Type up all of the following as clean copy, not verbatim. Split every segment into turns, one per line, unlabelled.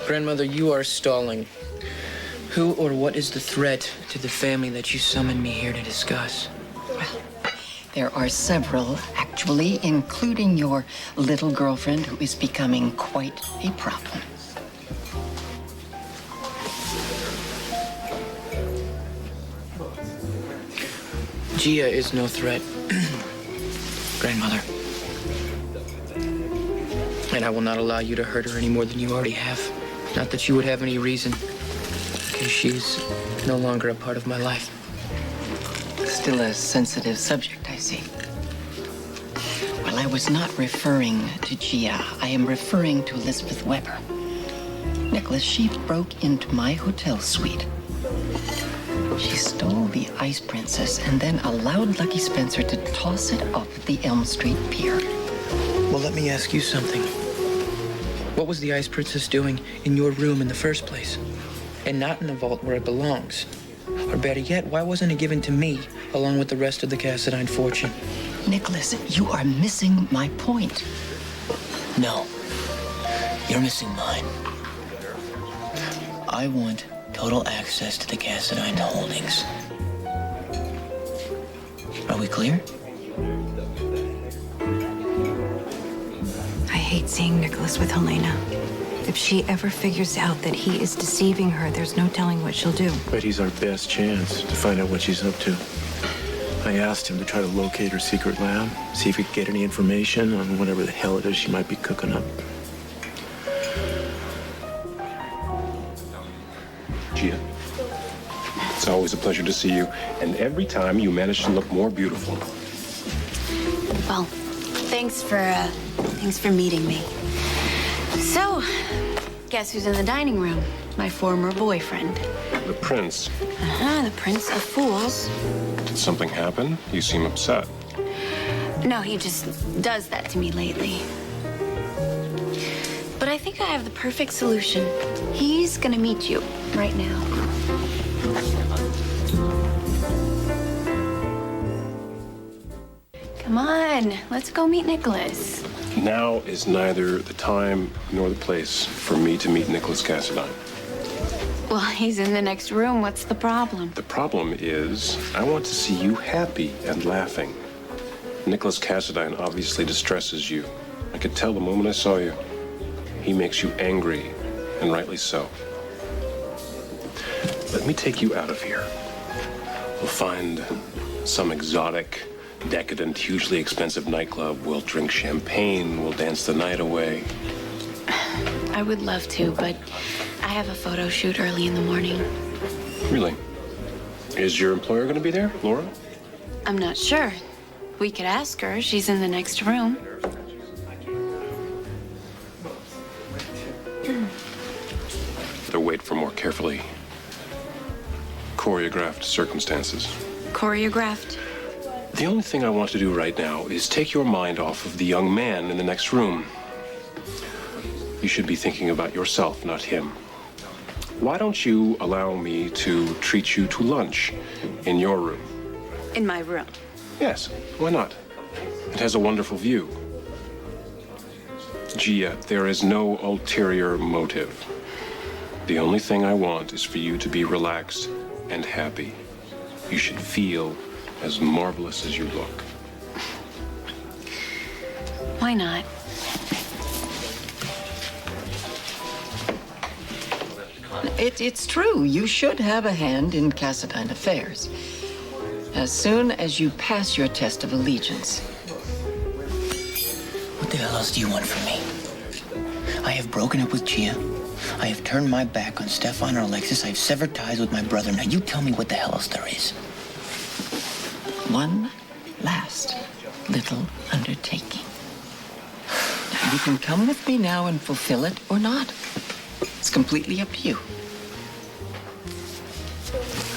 Grandmother, you are stalling. Who or what is the threat to the family that you summoned me here to discuss?
Well, there are several, actually, including your little girlfriend, who is becoming quite a problem.
Gia is no threat, Grandmother. And I will not allow you to hurt her any more than you already have. Not that you would have any reason, because she's no longer a part of my life.
Still a sensitive subject, I see. Well, I was not referring to Gia. I am referring to Elizabeth Weber. Nicholas, she broke into my hotel suite. She stole the Ice Princess and then allowed Lucky Spencer to toss it off the Elm Street pier.
Well, let me ask you something. What was the Ice Princess doing in your room in the first place? And not in the vault where it belongs? Or better yet, why wasn't it given to me along with the rest of the Cassadine fortune?
Nicholas, you are missing my point.
No. You're missing mine. I want total access to the Cassadine holdings. Are we clear?
I hate seeing Nicholas with Helena. If she ever figures out that he is deceiving her, there's no telling what she'll do.
But he's our best chance to find out what she's up to. I asked him to try to locate her secret lab, see if he could get any information on whatever the hell it is she might be cooking up.
Gia, it's always a pleasure to see you, and every time you manage to look more beautiful.
Well, thanks for meeting me. So, guess who's in the dining room? My former boyfriend.
The prince.
The Prince of Fools.
Did something happen? You seem upset.
No, he just does that to me lately. But I think I have the perfect solution. He's gonna meet you right now. Come on, let's go meet Nicholas.
Now is neither the time nor the place for me to meet Nicholas Cassadine.
Well, he's in the next room. What's the problem?
The problem is, I want to see you happy and laughing. Nicholas Cassadine obviously distresses you. I could tell the moment I saw you. He makes you angry, and rightly so. Let me take you out of here. We'll find some exotic, decadent, hugely expensive nightclub. We'll drink champagne. We'll dance the night away.
I would love to, but I have a photo shoot early in the morning.
Really? Is your employer going to be there, Laura?
I'm not sure. We could ask her. She's in the next room.
Better wait for more carefully choreographed circumstances.
Choreographed?
The only thing I want to do right now is take your mind off of the young man in the next room. You should be thinking about yourself, not him. Why don't you allow me to treat you to lunch in your room?
In my room.
Yes, why not? It has a wonderful view. Gia, there is no ulterior motive. The only thing I want is for you to be relaxed and happy. You should feel as marvelous as you look.
Why not?
It's true. You should have a hand in Cassadine affairs. As soon as you pass your test of allegiance.
What the hell else do you want from me? I have broken up with Gia. I have turned my back on Stefan or Alexis. I've severed ties with my brother. Now you tell me what the hell else there is.
One last little undertaking. Now, you can come with me now and fulfill it or not. It's completely up to you.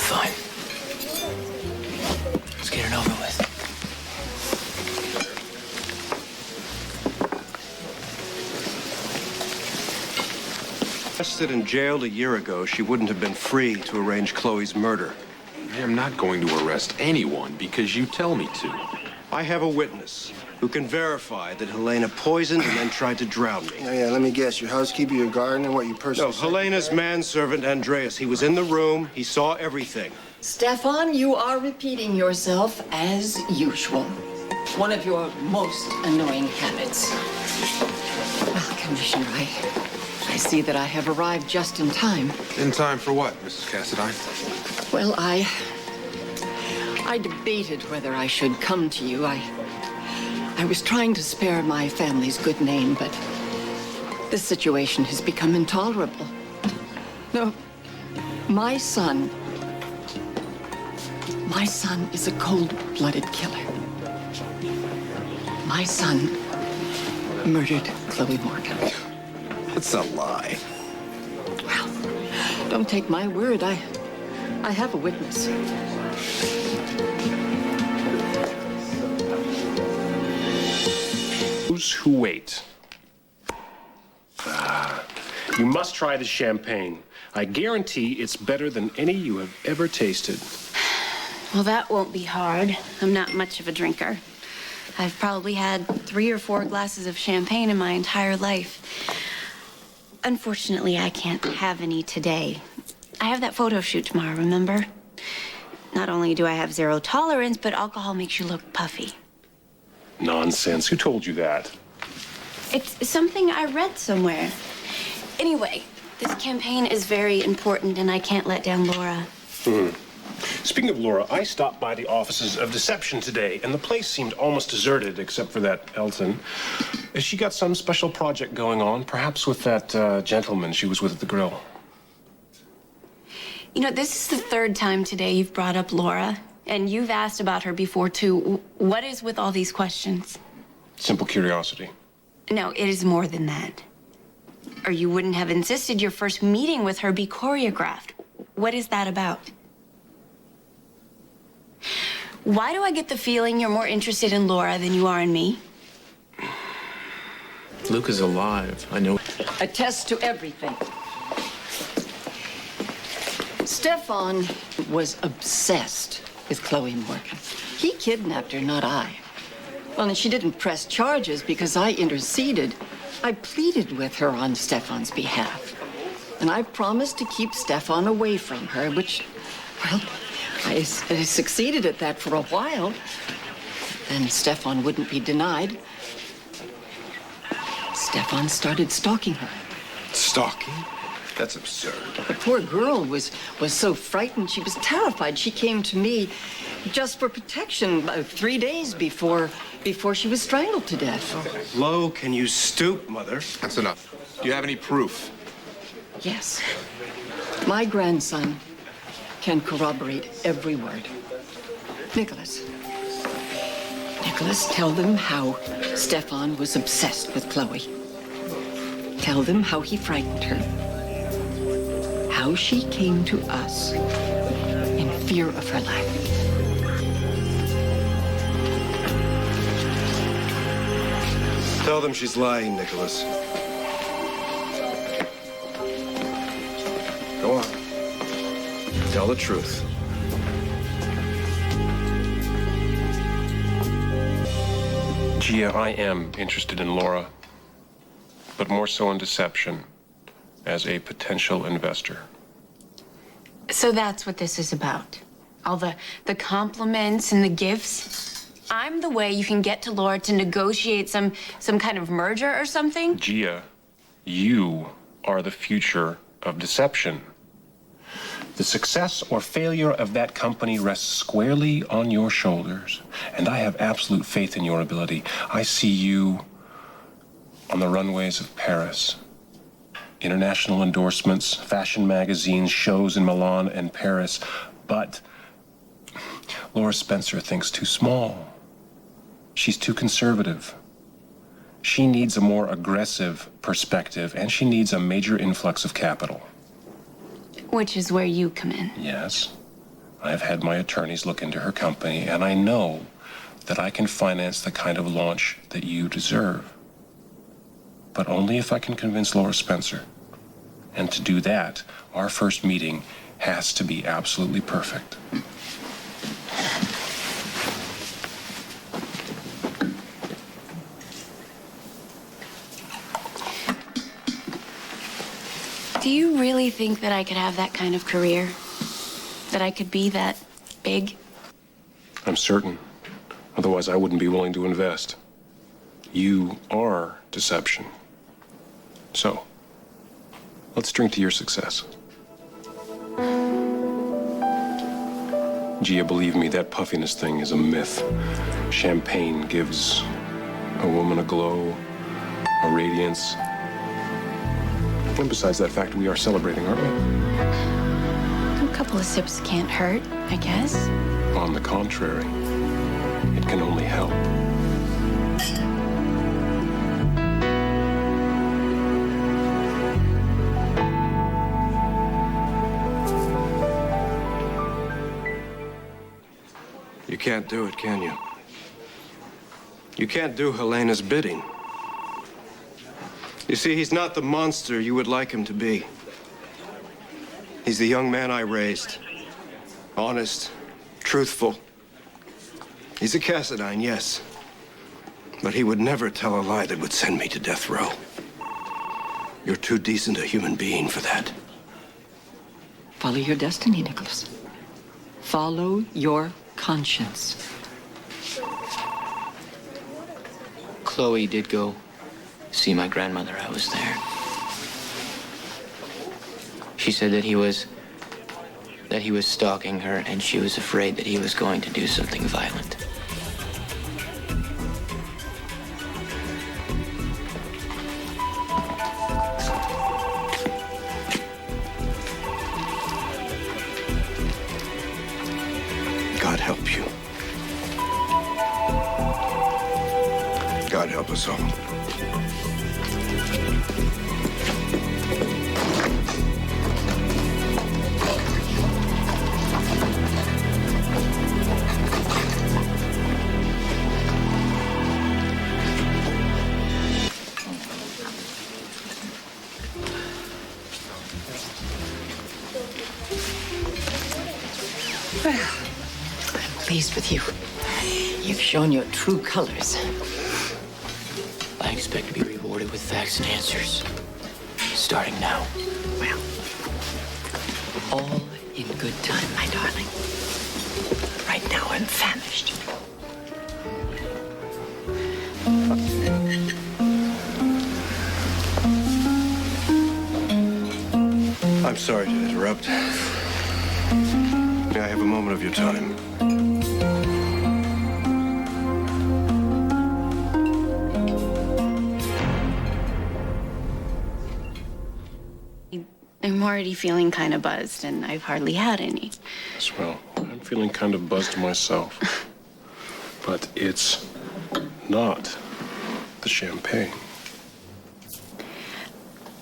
Fine. Let's get it over with.
Arrested and jailed a year ago, she wouldn't have been free to arrange Chloe's murder.
I am not going to arrest anyone because you tell me to.
I have a witness who can verify that Helena poisoned and then tried to drown me.
Yeah, let me guess. Your housekeeper, your gardener, what you personally...
No, Helena's manservant, Andreas. He was in the room. He saw everything.
Stefan, you are repeating yourself as usual. One of your most annoying habits. Well, Commissioner, I see that I have arrived just in time.
In time for what, Mrs. Cassadine?
Well, I debated whether I should come to you. I was trying to spare my family's good name, but this situation has become intolerable. No, my son is a cold-blooded killer. My son murdered Chloe Morgan.
It's a lie.
Well, don't take my word. I have a witness.
Those who wait. You must try the champagne. I guarantee it's better than any you have ever tasted.
Well, that won't be hard. I'm not much of a drinker. I've probably had 3 or 4 glasses of champagne in my entire life. Unfortunately, I can't have any today. I have that photo shoot tomorrow, remember? Not only do I have 0 tolerance, but alcohol makes you look puffy.
Nonsense. Who told you that?
It's something I read somewhere. Anyway, this campaign is very important, and I can't let down Laura.
Speaking of Laura, I stopped by the offices of Deception today, and the place seemed almost deserted except for that Elton. Has she got some special project going on, perhaps with that gentleman she was with at the grill?
You know, this is the 3rd time today you've brought up Laura, and you've asked about her before, too. What is with all these questions?
Simple curiosity.
No, it is more than that. Or you wouldn't have insisted your first meeting with her be choreographed. What is that about? Why do I get the feeling you're more interested in Laura than you are in me?
Luke is alive. I know.
Attest to everything. Stefan was obsessed with Chloe Morgan. He kidnapped her, not I. Well, and she didn't press charges because I interceded. I pleaded with her on Stefan's behalf. And I promised to keep Stefan away from her, which, well, I succeeded at that for a while. Then Stefan wouldn't be denied. Stefan started stalking her.
Stalking? That's absurd.
The poor girl was so frightened. She was terrified. She came to me just for protection about 3 days before she was strangled to death.
Low can you stoop, Mother?
That's enough. Do you have any proof?
Yes. My grandson can corroborate every word. Nicholas, tell them how Stefan was obsessed with Chloe. Tell them how he frightened her. How she came to us in fear of her life.
Tell them she's lying, Nicholas. Go on. Tell the truth.
Gia, I am interested in Laura, but more so in Deception as a potential investor.
So that's what this is about. All the compliments and the gifts. I'm the way you can get to Laura to negotiate some kind of merger or something?
Gia, you are the future of Deception. The success or failure of that company rests squarely on your shoulders, and I have absolute faith in your ability. I see you on the runways of Paris. International endorsements, fashion magazines, shows in Milan and Paris. But Laura Spencer thinks too small. She's too conservative. She needs a more aggressive perspective, and she needs a major influx of capital.
Which is where you come in.
Yes. I've had my attorneys look into her company, and I know that I can finance the kind of launch that you deserve. But only if I can convince Laura Spencer. And to do that, our first meeting has to be absolutely perfect.
Do you really think that I could have that kind of career? That I could be that big?
I'm certain. Otherwise, I wouldn't be willing to invest. You are deception. So, let's drink to your success. Gia, believe me, that puffiness thing is a myth. Champagne gives a woman a glow, a radiance. And besides that fact, we are celebrating, aren't we?
A couple of sips can't hurt, I guess.
On the contrary, it can only help.
You can't do it, can you? You can't do Helena's bidding. You see, he's not the monster you would like him to be. He's the young man I raised. Honest, truthful. He's a Cassadine, yes. But he would never tell a lie that would send me to death row. You're too decent a human being for that.
Follow your destiny, Nicholas. Follow your conscience.
Chloe did go see my grandmother. I was there. She said that he was stalking her, and she was afraid that he was going to do something violent.
God help you. God help us all.
Pleased with you. You've shown your true colors.
I expect to be rewarded with facts and answers. Starting now.
Well, all in good time, my darling. Right now, I'm famished.
I'm sorry to interrupt. May I have a moment of your time?
I'm already feeling kind of buzzed, and I've hardly had any.
Well, I'm feeling kind of buzzed myself. But it's not the champagne.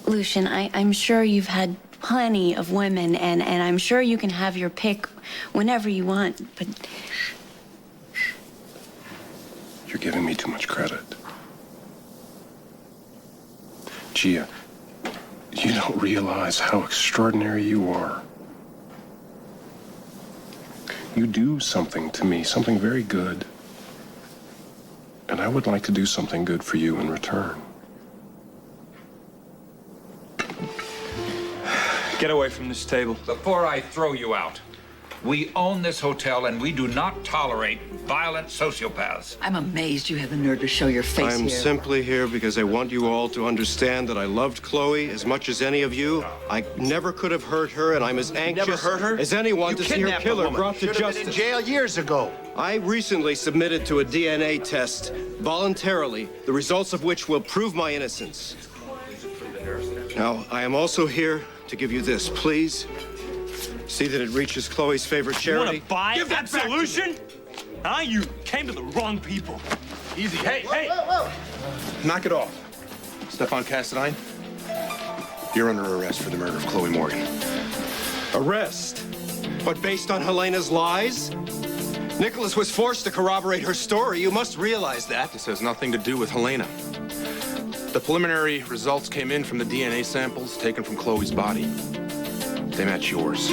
Lucian, I'm sure you've had plenty of women, and I'm sure you can have your pick whenever you want, but...
You're giving me too much credit. Gia, you don't realize how extraordinary you are. You do something to me, something very good. And I would like to do something good for you in return.
Get away from this table.
Before I throw you out, we own this hotel and we do not tolerate violent sociopaths.
I'm amazed you have the nerve to show your face
I'm
here.
simply here because I want you all to understand that I loved Chloe as much as any of you. I never could have hurt her, and I'm as anxious
never hurt her?
as anyone
You
to see her
kidnapped a
killer
woman.
brought to
Should have been
justice.
in jail years ago.
I recently submitted to a DNA test voluntarily, the results of which will prove my innocence. Now, I am also here to give you this. Please see that it reaches Chloe's favorite
You want
charity.
to buy
Give that back to me.
absolution? Huh? You came to the wrong people.
Easy. Hey, hey! Knock it off. Stefan Cassadine, you're under arrest for the murder of Chloe Morgan.
Arrest? But based on Helena's lies? Nicholas was forced to corroborate her story. You must realize that.
This has nothing to do with Helena. The preliminary results came in from the DNA samples taken from Chloe's body. They match yours.